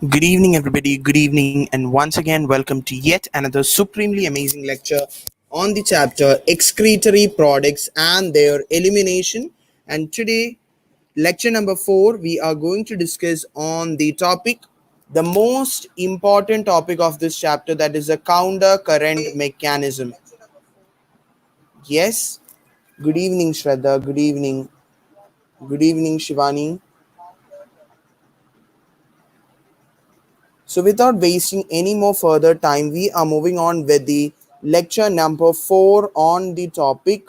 Good evening, everybody. Good evening, and once again, welcome to yet another supremely amazing lecture on the chapter Excretory Products and their Elimination. And today, lecture number 4, we are going to discuss on the topic, the most important topic of this chapter, that is a counter current mechanism. Yes. Good evening, Shraddha. Good evening. Good evening, Shivani. So without wasting any more further time, we are moving on with the lecture number 4 on the topic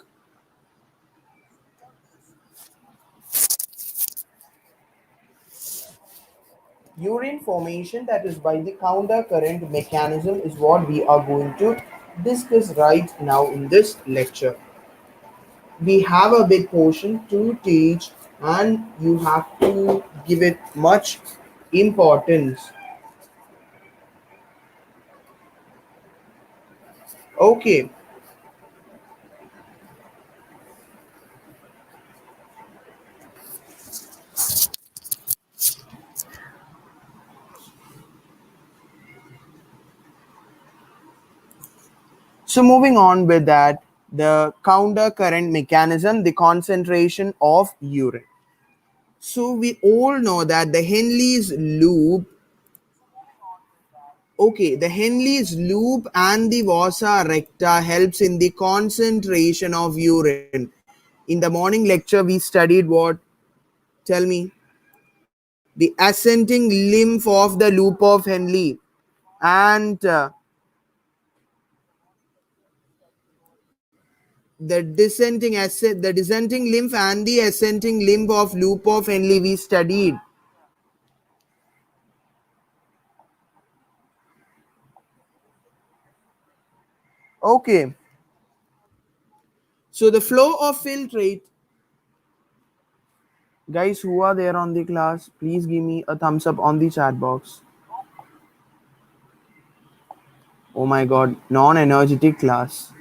urine formation, that is by the counter current mechanism, is what we are going to discuss right now in this lecture. We have a big portion to teach and you have to give it much importance. Okay. So moving on with that, the counter current mechanism, the concentration of urine. So we all know that the Henle's loop, the Henle's loop and the vasa recta helps in the concentration of urine. In the morning lecture, we studied what? Tell me. The ascending lymph of the loop of Henle and the descending lymph and the ascending lymph of loop of Henle we studied. Okay. So the flow of filtrate, guys who are there on the class, please give me a thumbs up on the chat box. Oh my god, non-energetic class.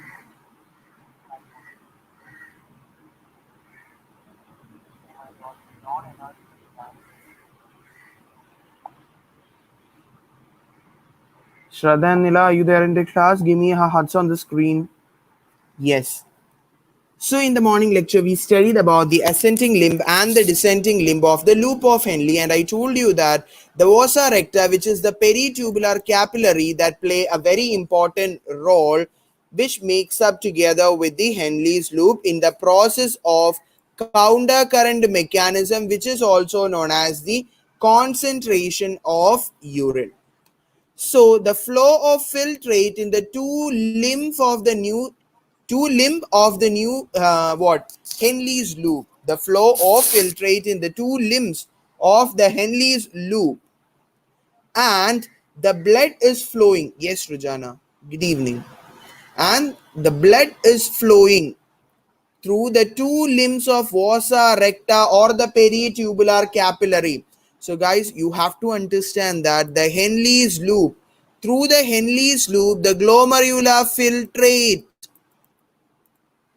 Shraddha and Nila, are you there in the class? Give me a hearts on the screen. Yes. So in the morning lecture, we studied about the ascending limb and the descending limb of the loop of Henle, and I told you that the vasa recta, which is the peritubular capillary that play a very important role, which makes up together with the Henle's loop in the process of counter current mechanism, which is also known as the concentration of urine. So the flow of filtrate in the two limb of the new Henle's loop. The flow of filtrate in the two limbs of the Henle's loop, and the blood is flowing. Yes, Rujana. Good evening. And the blood is flowing through the two limbs of vasa recta or the peritubular capillary. So guys, you have to understand that the Henle's loop, through the Henle's loop, the glomerular filtrate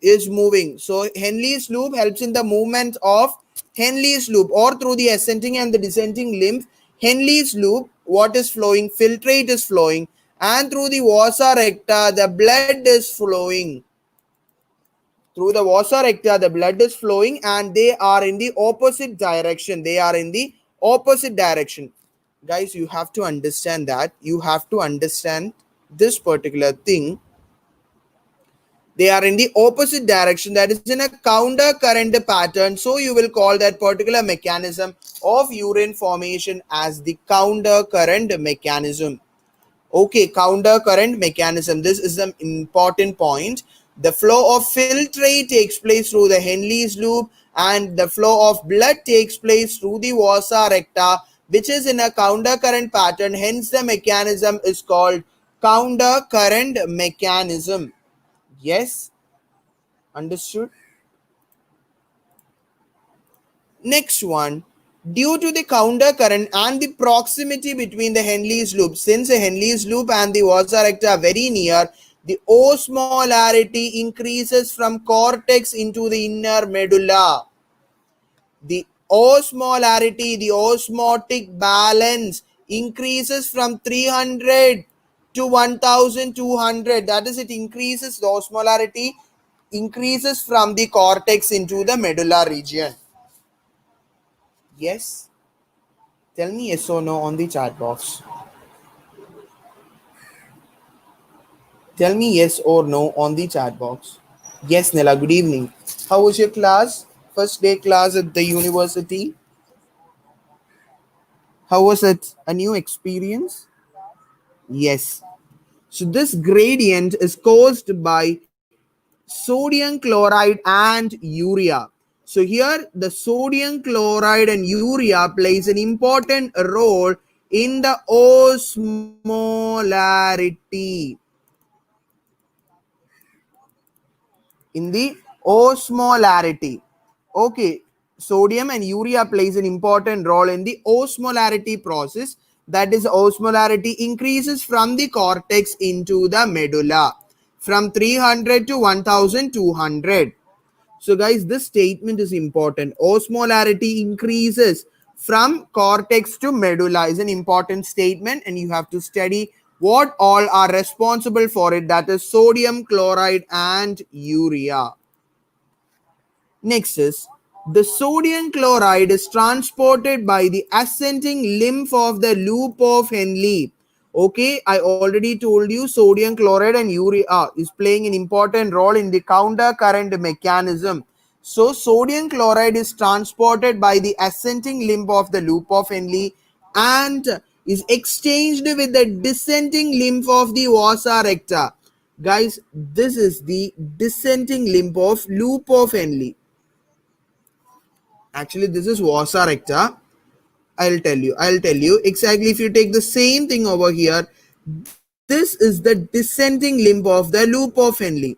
is moving. So Henle's loop helps in the movement of Henle's loop, or through the ascending and the descending lymph. Henle's loop, what is flowing? Filtrate is flowing, and through the vasa recta, the blood is flowing. Through the vasa recta, the blood is flowing, and they are in the opposite direction. They are in the opposite direction. Guys, you have to understand that. You have to understand this particular thing. They are in the opposite direction, that is in a counter current pattern. So you will call that particular mechanism of urine formation as the counter current mechanism. Okay, counter current mechanism. This is the important point. The flow of filtrate takes place through the Henle's loop, and the flow of blood takes place through the vasa recta, which is in a counter current pattern. Hence, the mechanism is called counter current mechanism. Yes, understood. Next one. Due to the counter current and the proximity between the Henle's loop, since the Henle's loop and the vasa recta are very near, the osmolarity increases from cortex into the inner medulla. The osmolarity, the osmotic balance increases from 300 to 1200. That is, it increases, the osmolarity increases from the cortex into the medulla region. Yes? Tell me yes or no on the chat box. Tell me yes or no on the chat box. Yes, Nila, good evening. How was your class? First day class at the university? How was it? A new experience? Yes. So this gradient is caused by sodium chloride and urea. So here the sodium chloride and urea plays an important role in the osmolarity. In the osmolarity. Okay, sodium and urea plays an important role in the osmolarity process. That is, osmolarity increases from the cortex into the medulla from 300 to 1200. So guys, this statement is important. Osmolarity increases from cortex to medulla is an important statement, and you have to study what all are responsible for it. That is sodium chloride and urea. Next is, the sodium chloride is transported by the ascending lymph of the loop of Henle. Okay, I already told you sodium chloride and urea is playing an important role in the counter current mechanism. So sodium chloride is transported by the ascending limb of the loop of Henle and is exchanged with the descending lymph of the vasa recta. Guys, this is the descending limb of loop of Henle. Actually, this is vasa recta. I'll tell you exactly. If you take the same thing over here, this is the descending limb of the loop of Henle.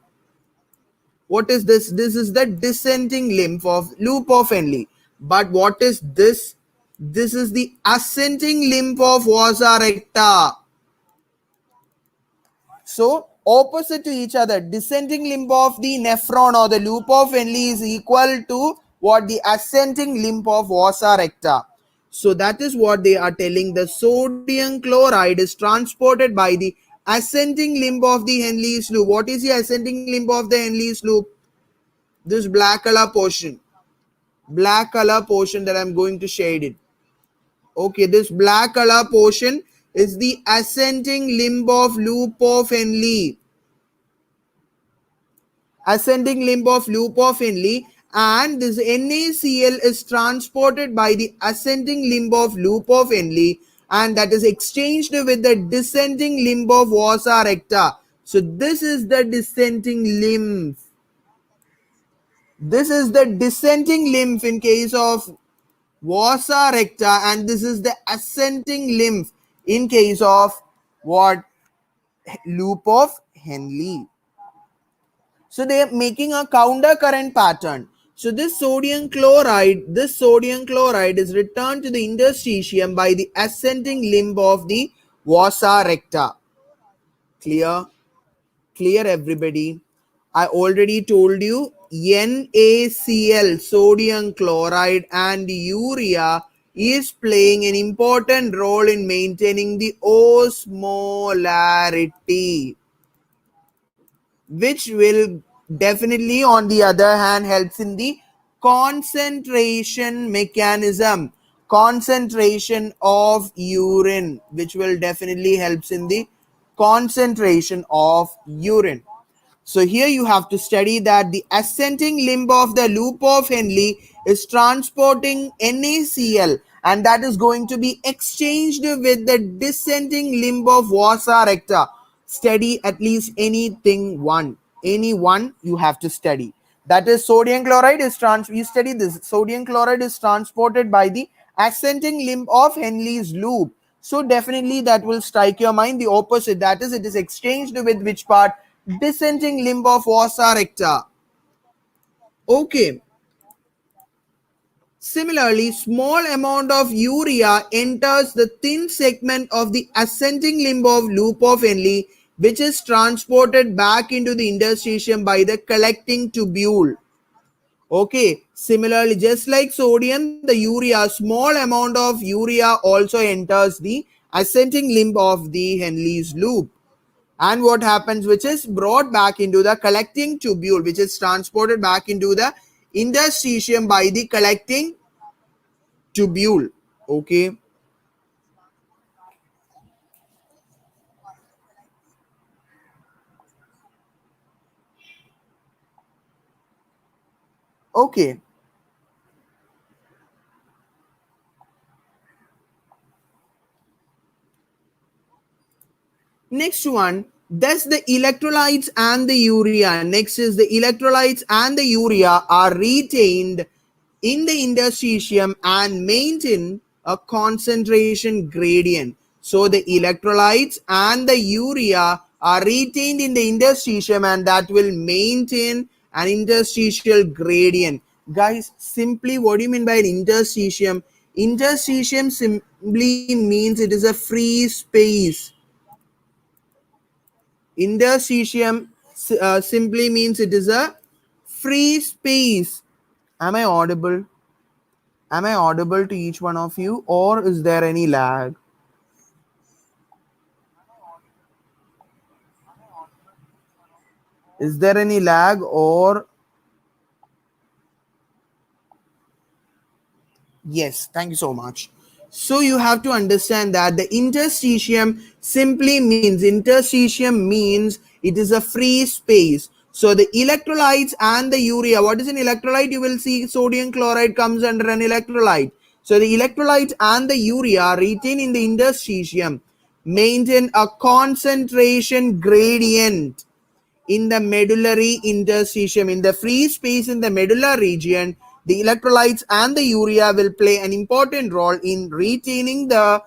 What is this? This is the descending limb of loop of Henle. But what is this? This is the ascending limb of vasa recta. So opposite to each other, descending limb of the nephron or the loop of Henle is equal to what? The ascending limb of vasa recta. So that is what they are telling. The sodium chloride is transported by the ascending limb of the Henle's loop. What is the ascending limb of the Henle's loop? This black color portion. Black color portion that I'm going to shade it. Okay, this black color portion is the ascending limb of loop of Henle. Ascending limb of loop of Henle, and this NaCl is transported by the ascending limb of loop of Henle, and that is exchanged with the descending limb of vasa recta. So this is the descending lymph. This is the descending lymph in case of vasa recta, and this is the ascending lymph in case of what? Loop of Henle. So they are making a counter current pattern. So this sodium chloride is returned to the interstitium by the ascending limb of the vasa recta. Clear? Clear, everybody? I already told you NaCl, sodium chloride, and urea is playing an important role in maintaining the osmolarity, which will definitely on the other hand helps in the concentration mechanism, concentration of urine, which will definitely helps in the concentration of urine. So here you have to study that the ascending limb of the loop of Henle is transporting NaCl, and that is going to be exchanged with the descending limb of vasa recta. Study at least any one you have to study. That is sodium chloride is you study this. Sodium chloride is transported by the ascending limb of Henle's loop. So definitely that will strike your mind. The opposite, that is, it is exchanged with which part? Descending limb of vasa recta. Okay. Similarly, small amount of urea enters the thin segment of the ascending limb of loop of Henle, which is transported back into the interstitium by the collecting tubule. Okay, similarly, just like sodium, the urea, small amount of urea also enters the ascending limb of the Henle's loop. And what happens, which is brought back into the collecting tubule, which is transported back into the interstitium by the collecting tubule. Okay. Okay. Next one, thus the electrolytes and the urea. Next is the electrolytes and the urea are retained in the interstitium and maintain a concentration gradient. So the electrolytes and the urea are retained in the interstitium and that will maintain an interstitial gradient. Guys, simply what do you mean by an interstitium? Interstitium simply means it is a free space. Interstitium simply means it is a free space. Am I audible? Am I audible to each one of you, or is there any lag? Is there any lag, or yes, thank you so much. So you have to understand that the interstitium simply means it is a free space. So the electrolytes and the urea, what is an electrolyte? You will see sodium chloride comes under an electrolyte. So the electrolytes and the urea retain in the interstitium, maintain a concentration gradient in the medullary interstitium. In the free space in the medulla region, the electrolytes and the urea will play an important role in retaining the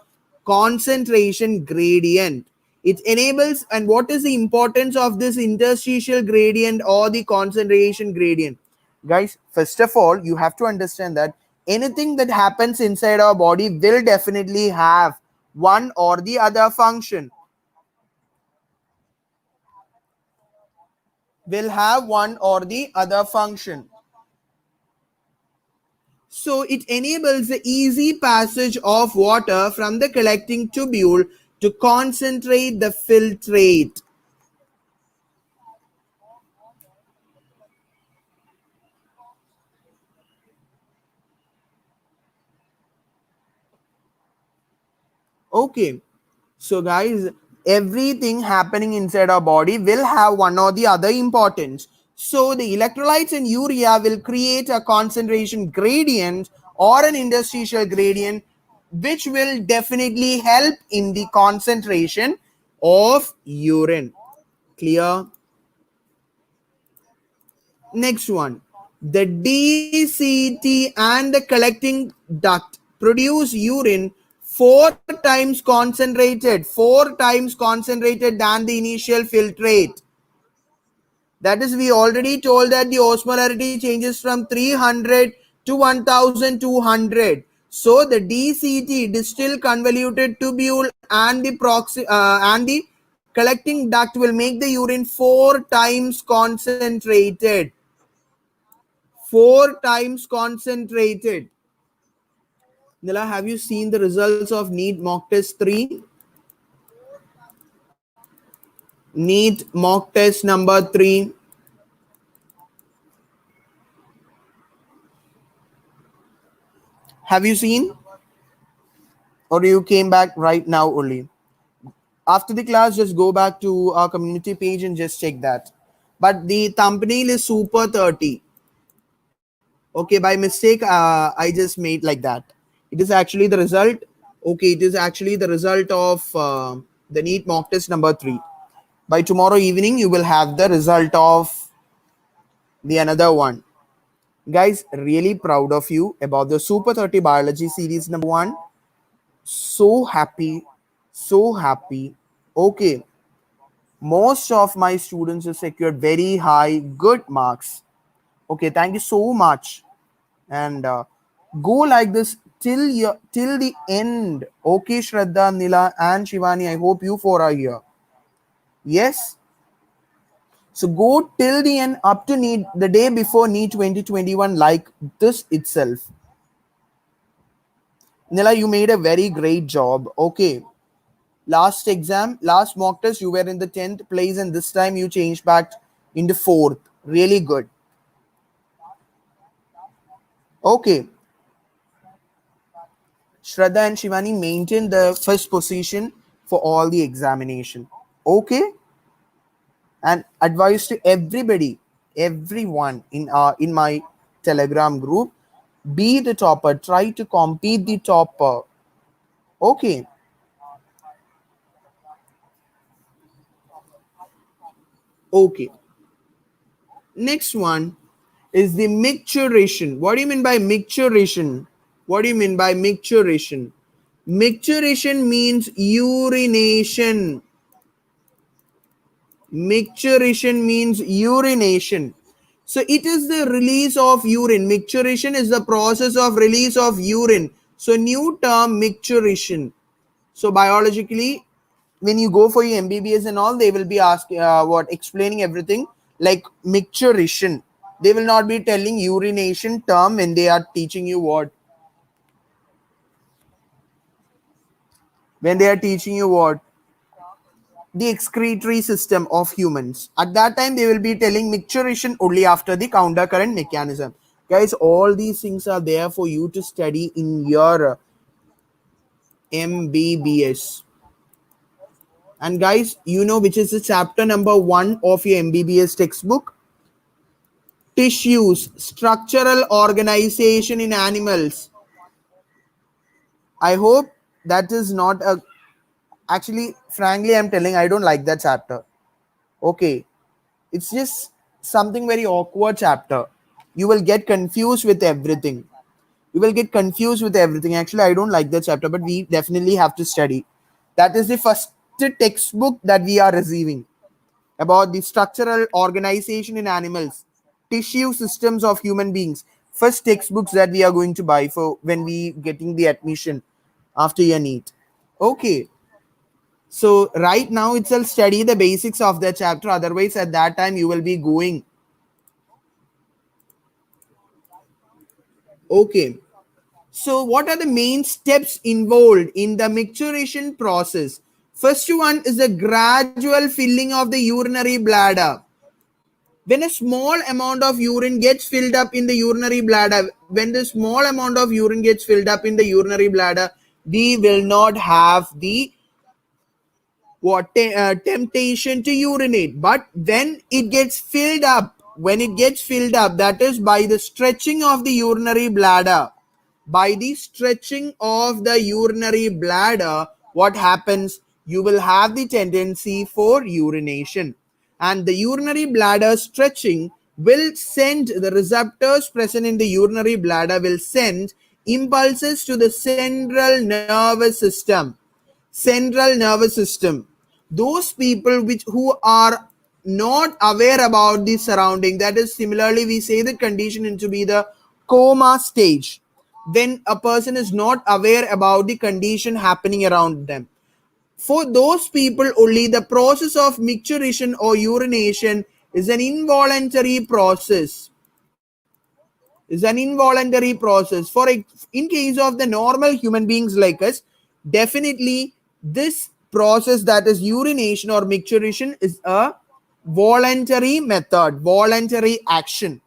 concentration gradient. It enables, and what is the importance of this interstitial gradient or the concentration gradient? Guys, first of all, you have to understand that anything that happens inside our body will definitely have one or the other function. Will have one or the other function. So it enables the easy passage of water from the collecting tubule to concentrate the filtrate. Okay. So guys, everything happening inside our body will have one or the other importance. So the electrolytes and urea will create a concentration gradient or an interstitial gradient, which will definitely help in the concentration of urine. Clear? Next one. The DCT and the collecting duct produce urine four times concentrated than the initial filtrate. That is, we already told that the osmolarity changes from 300 to 1200. So the DCT, distal convoluted tubule, and the collecting duct will make the urine four times concentrated. Four times concentrated. Nila, have you seen the results of Neet mock test 3? Neet mock test number 3. Have you seen? Or you came back right now only? After the class, just go back to our community page and just check that. But the thumbnail is super 30. Okay, by mistake, I just made like that. It is actually the result. Okay, it is actually the result of the Neet mock test number 3. By tomorrow evening, you will have the result of the another one. Guys, really proud of you about the Super 30 Biology series number 1. So happy. So happy. Okay. Most of my students have secured very high, good marks. Okay, thank you so much. And go like this till the end. Okay, Shraddha, Nila, and Shivani, I hope you four are here. Yes? So go till the end up to Neet, the day before Neet 2021, like this itself. Nila, you made a very great job. Okay. Last exam, last mock test, you were in the 10th place, and this time you changed back into 4th. Really good. Okay. Shraddha and Shivani maintained the first position for all the examination. Okay. And advice to everybody, everyone in my Telegram group, be the topper. Try to compete the topper. Okay. Okay. Next one is the micturition. What do you mean by micturition? What do you mean by micturition? Micturition means urination. Micturition means urination. So it is the release of urine. Micturition is the process of release of urine. So new term, micturition. So biologically, when you go for your MBBS and all, they will be asking explaining everything like micturition. They will not be telling urination term when they are teaching you what. When they are teaching you what? The excretory system of humans. At that time, they will be telling micturition only after the counter current mechanism. Guys, all these things are there for you to study in your MBBS. And guys, you know which is the chapter number 1 of your MBBS textbook? Tissues, structural organization in animals. I hope that is not a. Actually, frankly, I'm telling, I don't like that chapter. Okay. It's just something very awkward chapter. You will get confused with everything. You will get confused with everything. Actually, I don't like that chapter, but we definitely have to study. That is the first textbook that we are receiving about the structural organization in animals, tissue systems of human beings. First textbooks that we are going to buy for when we getting the admission after your Neet. Okay. So right now itself study the basics of the chapter. Otherwise, at that time you will be going. Okay. So what are the main steps involved in the micturition process? First one is the gradual filling of the urinary bladder. When a small amount of urine gets filled up in the urinary bladder, when the small amount of urine gets filled up in the urinary bladder, we will not have the temptation to urinate. But when it gets filled up, that is by the stretching of the urinary bladder. By the stretching of the urinary bladder, what happens? You will have the tendency for urination. And the urinary bladder stretching will send the receptors present in the urinary bladder will send impulses to the central nervous system. Those people who are not aware about the surrounding, that is, similarly we say the condition to be the coma stage, when a person is not aware about the condition happening around them. For those people only, the process of micturition or urination is an involuntary process. In case of the normal human beings like us, definitely this process, that is urination or micturition, is a voluntary method, voluntary action.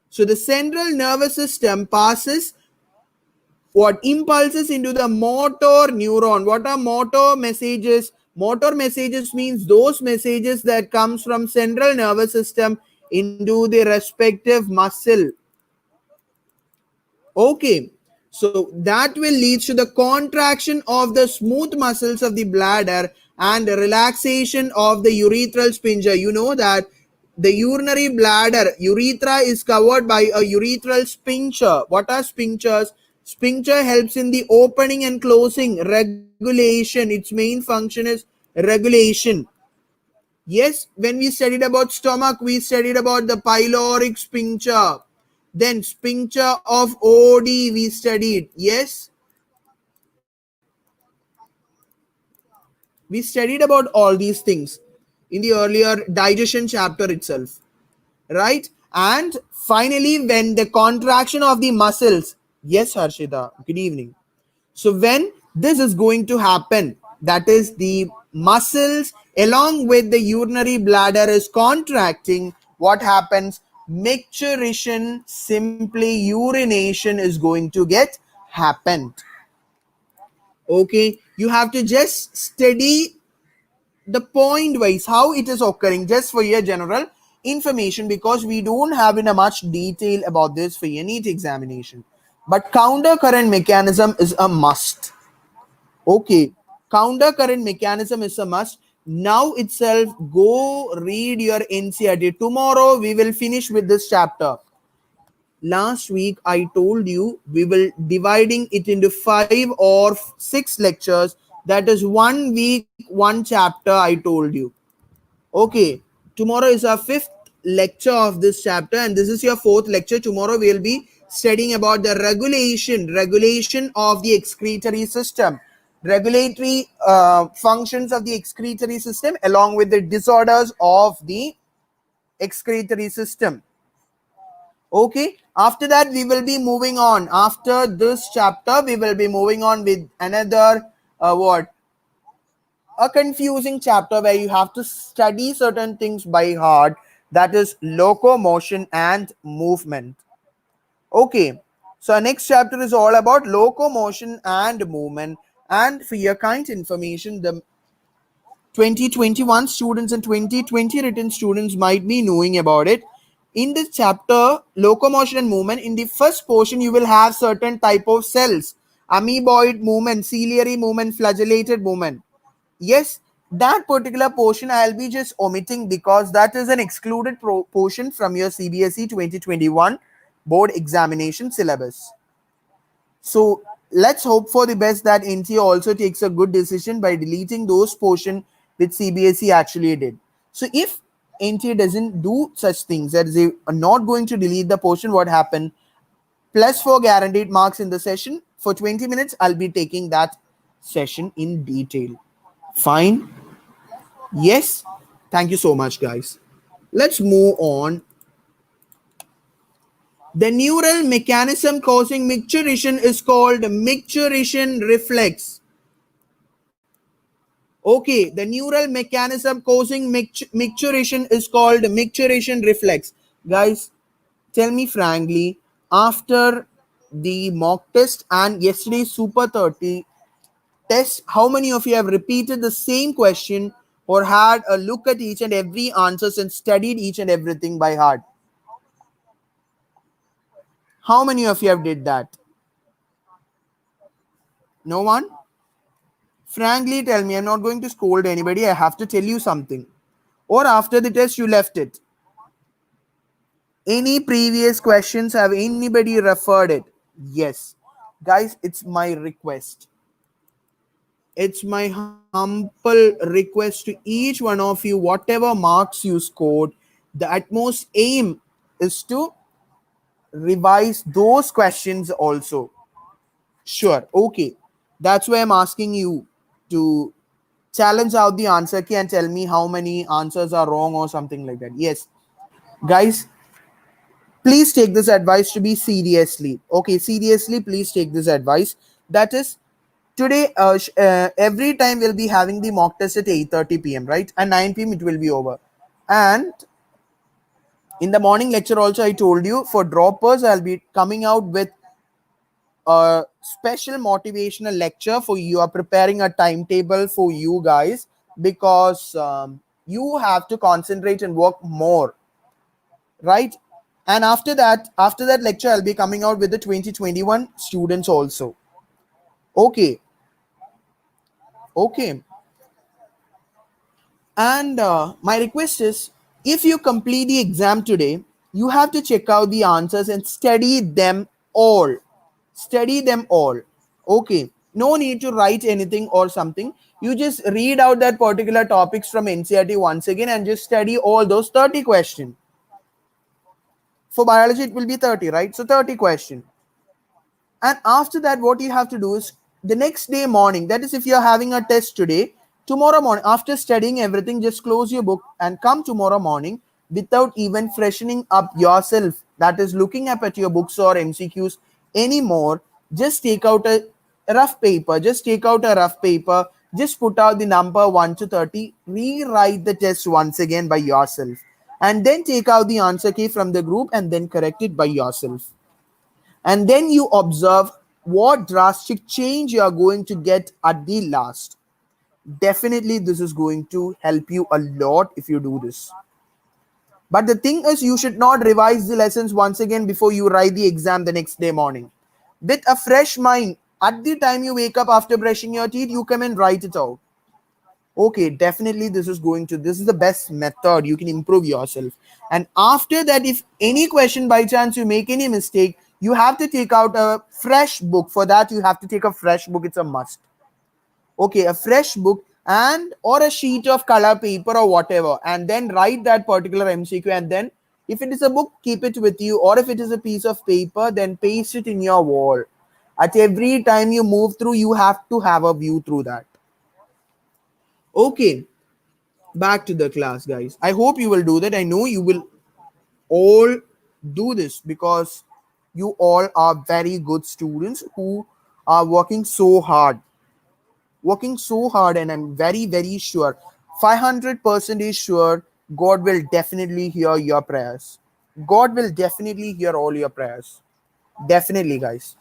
So the central nervous system passes what impulses into the motor neuron. What are motor messages? Motor messages means those messages that comes from central nervous system into the respective muscle. Okay, so that will lead to the contraction of the smooth muscles of the bladder and the relaxation of the urethral sphincter. You know that the urinary bladder, urethra is covered by a urethral sphincter. What are sphincters? Sphincter helps in the opening and closing, regulation. Its main function is regulation. Yes, when we studied about stomach, we studied about the pyloric sphincter. Then sphincter of OD we studied. Yes, we studied about all these things in the earlier digestion chapter itself, right? And finally, when the contraction of the muscles. Yes, Harshita, good evening. So when this is going to happen, that is the muscles along with the urinary bladder is contracting, what happens? Micturition, simply urination is going to get happened. Okay, you have to just study the point wise how it is occurring, just for your general information, because we don't have in a much detail about this for your NEET examination. But counter current mechanism is a must. Okay, counter current mechanism is a must. Now itself, go read your NCRT. Tomorrow we will finish with this chapter. Last week I told you we will dividing it into 5 or 6 lectures. That is 1 week, 1 chapter, I told you. Okay, tomorrow is our 5th lecture of this chapter, and this is your 4th lecture. Tomorrow we will be studying about the regulation of the excretory system, regulatory functions of the excretory system, along with the disorders of the excretory system. Okay, after that we will be moving on. After this chapter we will be moving on with another what, a confusing chapter where you have to study certain things by heart, that is locomotion and movement. Okay, so our next chapter is all about locomotion and movement. And for your kind information, the 2021 students and 2020 written students might be knowing about it. In this chapter, locomotion and movement, in the first portion you will have certain type of cells: amoeboid movement, ciliary movement, flagellated movement. Yes, that particular portion I'll be just omitting because that is an excluded portion from your CBSE 2021 board examination syllabus. So let's hope for the best that NTA also takes a good decision by deleting those portion which CBSE actually did. So if NTA doesn't do such things, that they are not going to delete the portion, what happened? +4 guaranteed marks in the session. For 20 minutes, I'll be taking that session in detail. Fine. Yes. Thank you so much, guys. Let's move on. The neural mechanism causing micturition is called maturation reflex. Okay, the neural mechanism causing micturition is called maturation reflex. Guys, tell me frankly, after the mock test and yesterday's Super 30 test, how many of you have repeated the same question or had a look at each and every answers and studied each and everything by heart? How many of you have did that? No one? Frankly, tell me. I'm not going to scold anybody. I have to tell you something. Or after the test, you left it. Any previous questions? Have anybody referred it? Yes. Guys, it's my request. It's my humble request to each one of you, whatever marks you scored, the utmost aim is to revise those questions also. Sure. Okay. That's why I'm asking you to challenge out the answer key and tell me how many answers are wrong or something like that. Yes. Guys, please take this advice to be seriously. Okay, seriously, please take this advice. That is, today, every time we'll be having the mock test at 8:30 p.m., right? And 9 p.m. it will be over. And in the morning lecture also, I told you, for droppers, I'll be coming out with a special motivational lecture for you. Are preparing a timetable for you guys because you have to concentrate and work more, right? And after that lecture, I'll be coming out with the 2021 students also. Okay. Okay. And my request is, if you complete the exam today, you have to check out the answers and study them all. Study them all. Okay. No need to write anything or something. You just read out that particular topics from NCRT once again and just study all those 30 questions. For biology, it will be 30, right? So 30 questions. And after that, what you have to do is the next day morning, that is if you're having a test today, tomorrow morning, after studying everything, just close your book and come tomorrow morning without even freshening up yourself. That is looking up at your books or MCQs anymore. Just take out a rough paper. Just take out a rough paper. Just put out the number 1 to 30, rewrite the test once again by yourself, and then take out the answer key from the group and then correct it by yourself. And then you observe what drastic change you are going to get at the last. Definitely, this is going to help you a lot if you do this. But the thing is, you should not revise the lessons once again before you write the exam the next day morning. With a fresh mind, at the time you wake up after brushing your teeth, you come and write it out. Okay, definitely this is the best method. You can improve yourself. And after that, if any question by chance you make any mistake, you have to take out a fresh book. For that, you have to take a fresh book. It's a must. Okay, a fresh book and or a sheet of color paper or whatever, and then write that particular MCQ. And then if it is a book, keep it with you, or if it is a piece of paper, then paste it in your wall. At every time you move through, you have to have a view through that. Okay, back to the class, guys. I hope you will do that. I know you will all do this because you all are very good students who are working so hard, and I'm very very sure, 500% is sure, God will definitely hear your prayers. God will definitely hear all your prayers. Definitely, guys.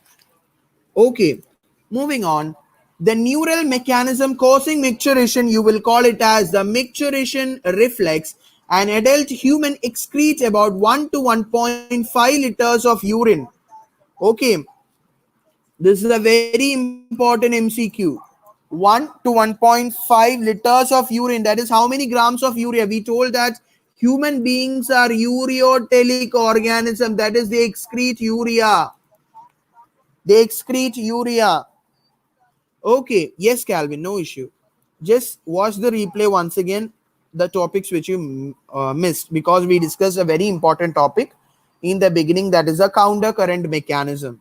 Okay, moving on. The neural mechanism causing maturation, you will call it as the maturation reflex. An adult human excretes about 1 to 1.5 liters of urine. Okay, this is a very important MCQ. 1 to 1.5 liters of urine. That is how many grams of urea? We told that human beings are ureotelic organism. That is, they excrete urea. They excrete urea. Okay, yes, Calvin, no issue. Just watch the replay once again, the topics which you missed, because we discussed a very important topic in the beginning, that is a counter current mechanism.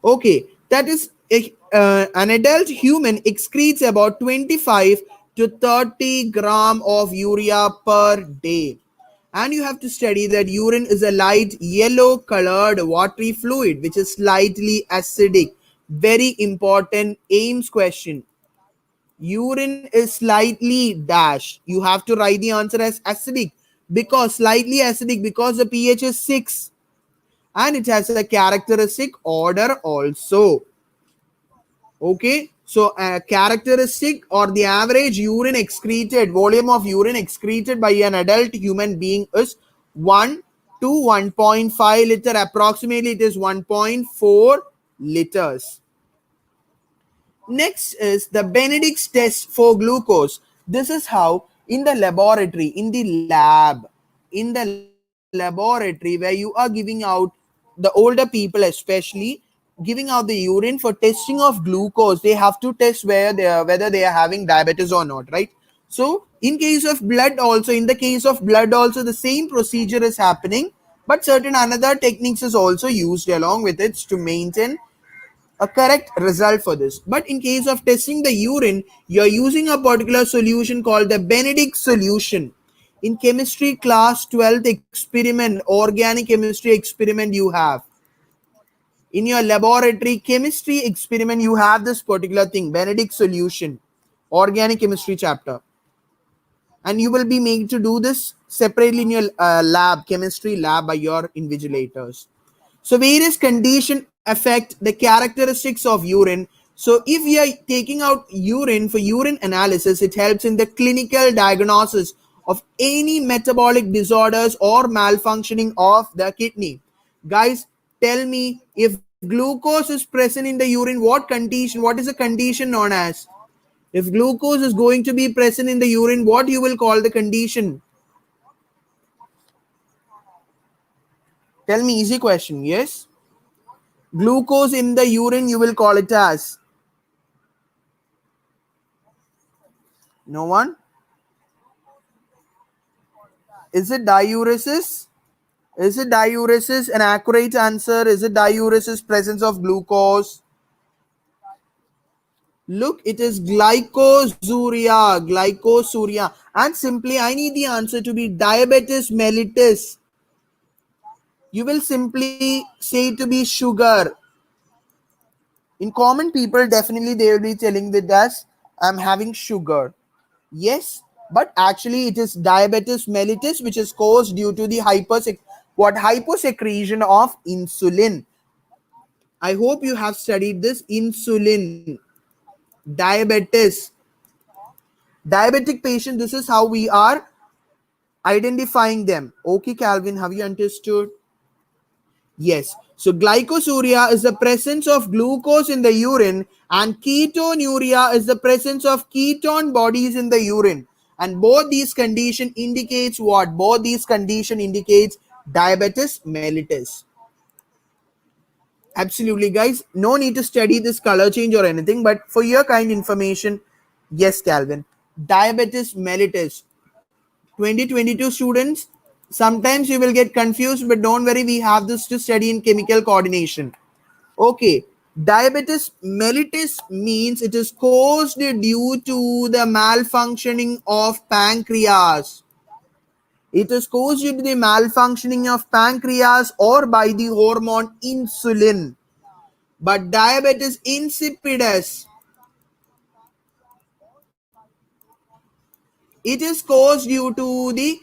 Okay, that is an adult human excretes about 25 to 30 gram of urea per day. And you have to study that urine is a light yellow colored watery fluid which is slightly acidic. Very important AIMS question. Urine is slightly dash. You have to write the answer as acidic, because slightly acidic because the pH is 6 and it has a characteristic order also. Okay, so a characteristic or the average urine excreted, volume of urine excreted by an adult human being is 1 to 1.5 liter. Approximately it is 1.4 liters. Next is the Benedict's test for glucose. This is how in the laboratory, in the laboratory where you are giving out, the older people especially, giving out the urine for testing of glucose. They have to test whether they are having diabetes or not, right? So in case of blood also, in the case of blood also, the same procedure is happening, but certain another techniques is also used along with it to maintain a correct result for this. But in case of testing the urine, you're using a particular solution called the Benedict solution. In chemistry class 12th experiment, organic chemistry experiment, you have in your laboratory chemistry experiment, you have this particular thing, Benedict solution, organic chemistry chapter. And you will be made to do this separately in your chemistry lab by your invigilators. So various conditions affect the characteristics of urine. So if we are taking out urine for urine analysis, it helps in the clinical diagnosis of any metabolic disorders or malfunctioning of the kidney. Guys, tell me, if glucose is present in the urine, what is the condition known as? If glucose is going to be present in the urine, what you will call the condition? Tell me, easy question. Yes, glucose in the urine, you will call it as? No one? Is it diuresis? Is it diuresis an accurate answer? Is it diuresis presence of glucose? Look, it is glycosuria. Glycosuria. And simply, I need the answer to be diabetes mellitus. You will simply say to be sugar. In common people, definitely they will be telling with us I'm having sugar. Yes, but actually it is diabetes mellitus, which is caused due to the hyposecretion of insulin. I hope you have studied this insulin. Diabetes. Diabetic patient, this is how we are identifying them. Okay, Calvin, have you understood? Yes. So glycosuria is the presence of glucose in the urine, and ketonuria is the presence of ketone bodies in the urine. And both these condition indicates what? Both these condition indicates diabetes mellitus. Absolutely, guys. No need to study this color change or anything, but for your kind information, yes, Calvin. Diabetes mellitus. 2022 students, sometimes you will get confused, but don't worry, we have this to study in chemical coordination. Okay, diabetes mellitus means it is caused due to the malfunctioning of pancreas. It is caused due to the malfunctioning of pancreas or by the hormone insulin. But diabetes insipidus, it is caused due to the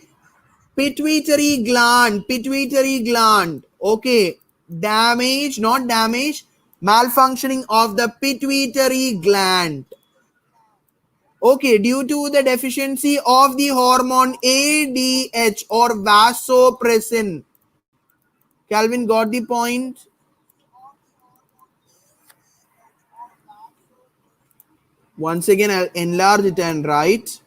pituitary gland. Okay, damage, not damage, malfunctioning of the pituitary gland. Okay, due to the deficiency of the hormone ADH or vasopressin. Calvin got the point? Once again, I'll enlarge it and write.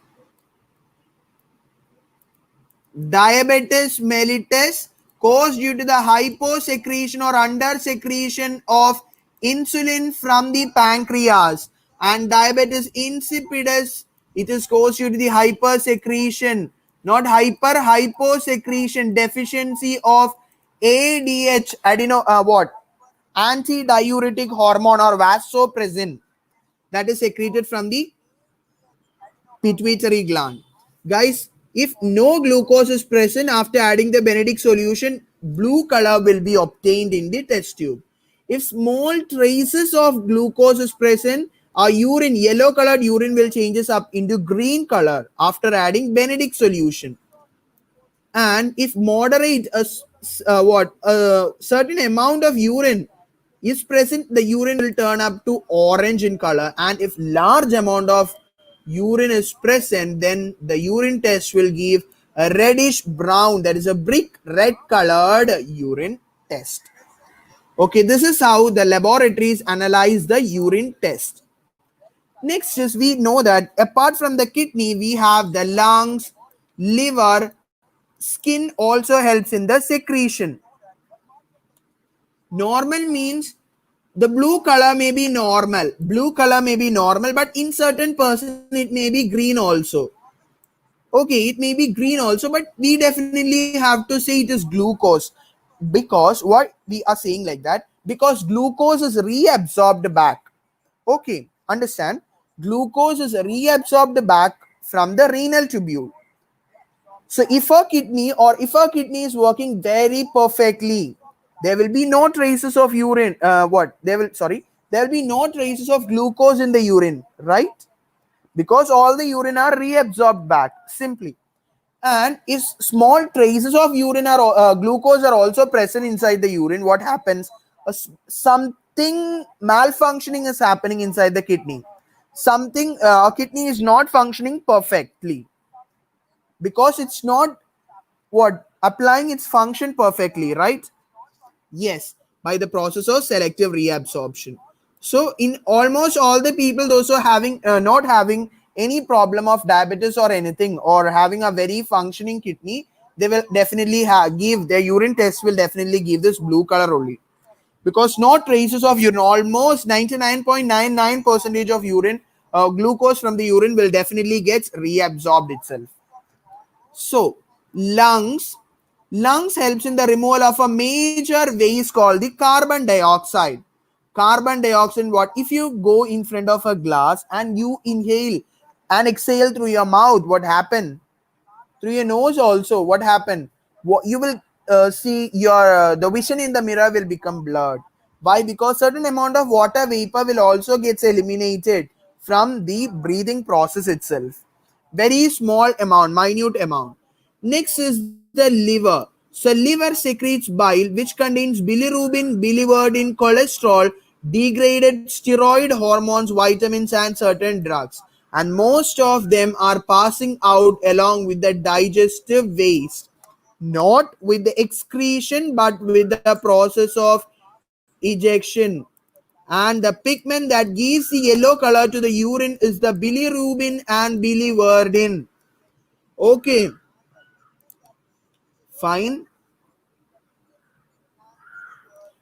Diabetes mellitus caused due to the hyposecretion or undersecretion of insulin from the pancreas, and diabetes insipidus, it is caused due to the hypersecretion, not hyposecretion, deficiency of ADH, antidiuretic hormone or vasopressin, that is secreted from the pituitary gland. Guys, if no glucose is present after adding the Benedict solution, blue color will be obtained in the test tube. If small traces of glucose is present, our urine, yellow colored urine will changes up into green color after adding Benedict solution. And if moderate a certain amount of urine is present, the urine will turn up to orange in color. And if large amount of urine is present, then the urine test will give a reddish brown, that is a brick red colored urine test. Okay, this is how the laboratories analyze the urine test. Next is, we know that apart from the kidney, we have the lungs, liver, skin also helps in the secretion. Normal means the blue color may be normal. Blue color may be normal, but in certain person it may be green also. Okay, it may be green also, but we definitely have to say it is glucose. Because what we are saying like that? Because glucose is reabsorbed back. Okay, understand? Glucose is reabsorbed back from the renal tubule. So if a kidney is working very perfectly, there will be no traces of urine. There will be no traces of glucose in the urine, right? Because all the urine are reabsorbed back simply. And if small traces of urine or glucose are also present inside the urine, what happens? Something malfunctioning is happening inside the kidney. Something kidney is not functioning perfectly because it's not applying its function perfectly, right? Yes, by the process of selective reabsorption. So in almost all the people, those who are having not having any problem of diabetes or anything, or having a very functioning kidney, they will definitely give their urine test will definitely give this blue color only, because no traces of urine, almost 99.99% of urine, glucose from the urine will definitely get reabsorbed itself. So lungs helps in the removal of a major waste called the carbon dioxide. Carbon dioxide, what if you go in front of a glass and you inhale and exhale through your mouth, what happened? Through your nose also, what happened? You will see your the vision in the mirror will become blurred. Why? Because certain amount of water vapor will also gets eliminated from the breathing process itself. Very small amount, minute amount. Next is the liver. So liver secretes bile which contains bilirubin, biliverdin, cholesterol, degraded steroid hormones, vitamins and certain drugs. And most of them are passing out along with the digestive waste, not with the excretion but with the process of ejection. And the pigment that gives the yellow color to the urine is the bilirubin and biliverdin. Okay, fine.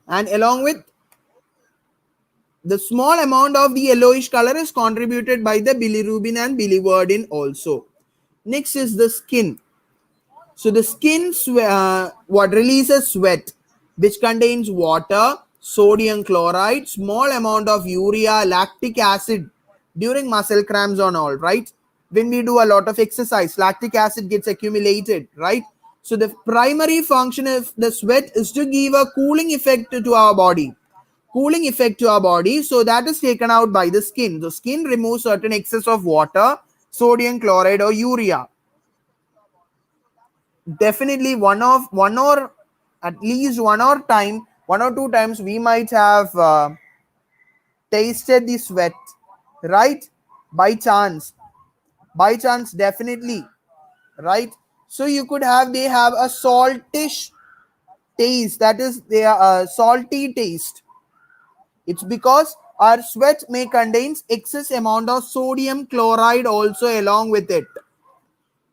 And along with the small amount of the yellowish color is contributed by the bilirubin and biliverdin also. Next is the skin. So the skin what releases sweat, which contains water, sodium chloride, small amount of urea, lactic acid during muscle cramps and all, right? When we do a lot of exercise, lactic acid gets accumulated, right? So the primary function of the sweat is to give a cooling effect to our body. Cooling effect to our body. So that is taken out by the skin. The skin removes certain excess of water, sodium chloride or urea. Definitely one or at least one or two times we might have tasted the sweat, right? By chance definitely, right? So you could have, they have a saltish taste, that is they are a salty taste. It's because our sweat may contains excess amount of sodium chloride also along with it.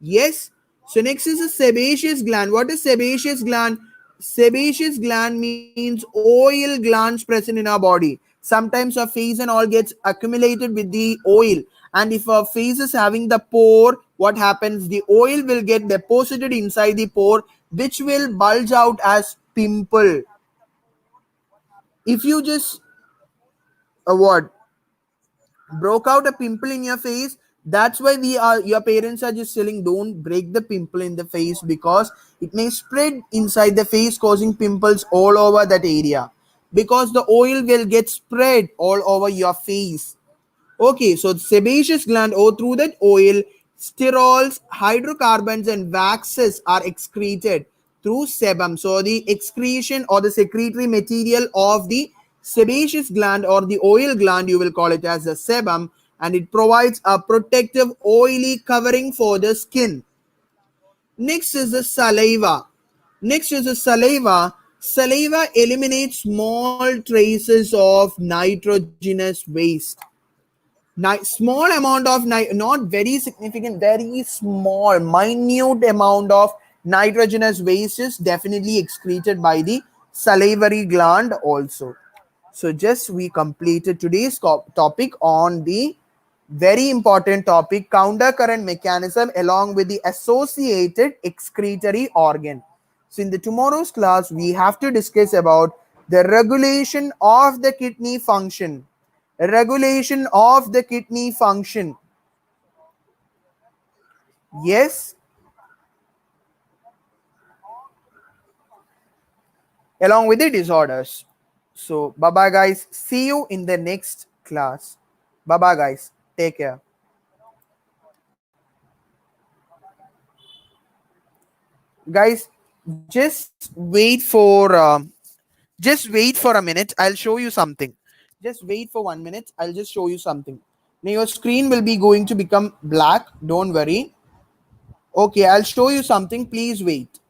Yes. So next is the sebaceous gland. What is sebaceous gland? Sebaceous gland means oil glands present in our body. Sometimes our face and all gets accumulated with the oil. And if our face is having the pore, what happens? The oil will get deposited inside the pore, which will bulge out as pimple. If you just what broke out a pimple in your face, that's why we are your parents are just telling don't break the pimple in the face because it may spread inside the face causing pimples all over that area, because the oil will get spread all over your face. Okay, so the sebaceous gland, or through that oil, sterols, hydrocarbons, and waxes are excreted through sebum. So the excretion or the secretory material of the sebaceous gland or the oil gland, you will call it as the sebum, and it provides a protective oily covering for the skin. Next is the saliva. Next is the saliva. Saliva eliminates small traces of nitrogenous waste. Small amount of not very significant, very small minute amount of nitrogenous waste is definitely excreted by the salivary gland also. So just we completed today's topic on the very important topic, counter current mechanism along with the associated excretory organ. So in the tomorrow's class we have to discuss about the regulation of the kidney function. Regulation of the kidney function. Yes, along with the disorders. So bye bye guys, see you in the next class. Bye bye guys, take care. Guys, just wait for a minute, I'll show you something. Just wait for 1 minute, I'll just show you something. Now your screen will be going to become black, don't worry. Okay, I'll show you something, please wait.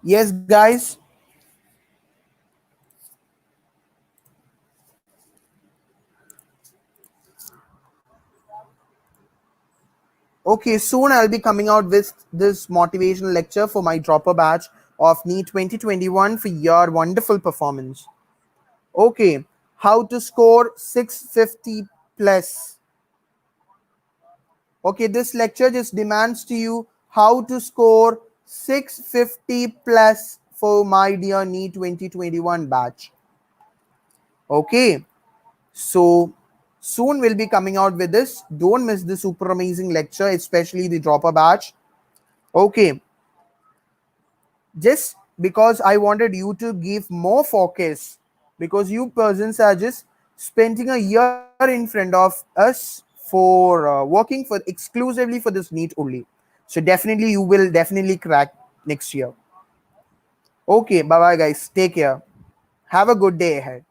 Yes guys. Okay, soon I'll be coming out with this motivational lecture for my dropper batch of Neet 2021 for your wonderful performance. Okay, how to score 650 plus. Okay, this lecture just demands to you how to score 650 plus for my dear Neet 2021 batch. Okay, so soon we'll be coming out with this. Don't miss the super amazing lecture, especially the dropper batch. Okay, just because I wanted you to give more focus, because you persons are just spending a year in front of us for working for exclusively for this NEET only. So definitely you will definitely crack next year. Okay, bye bye guys. Take care. Have a good day ahead.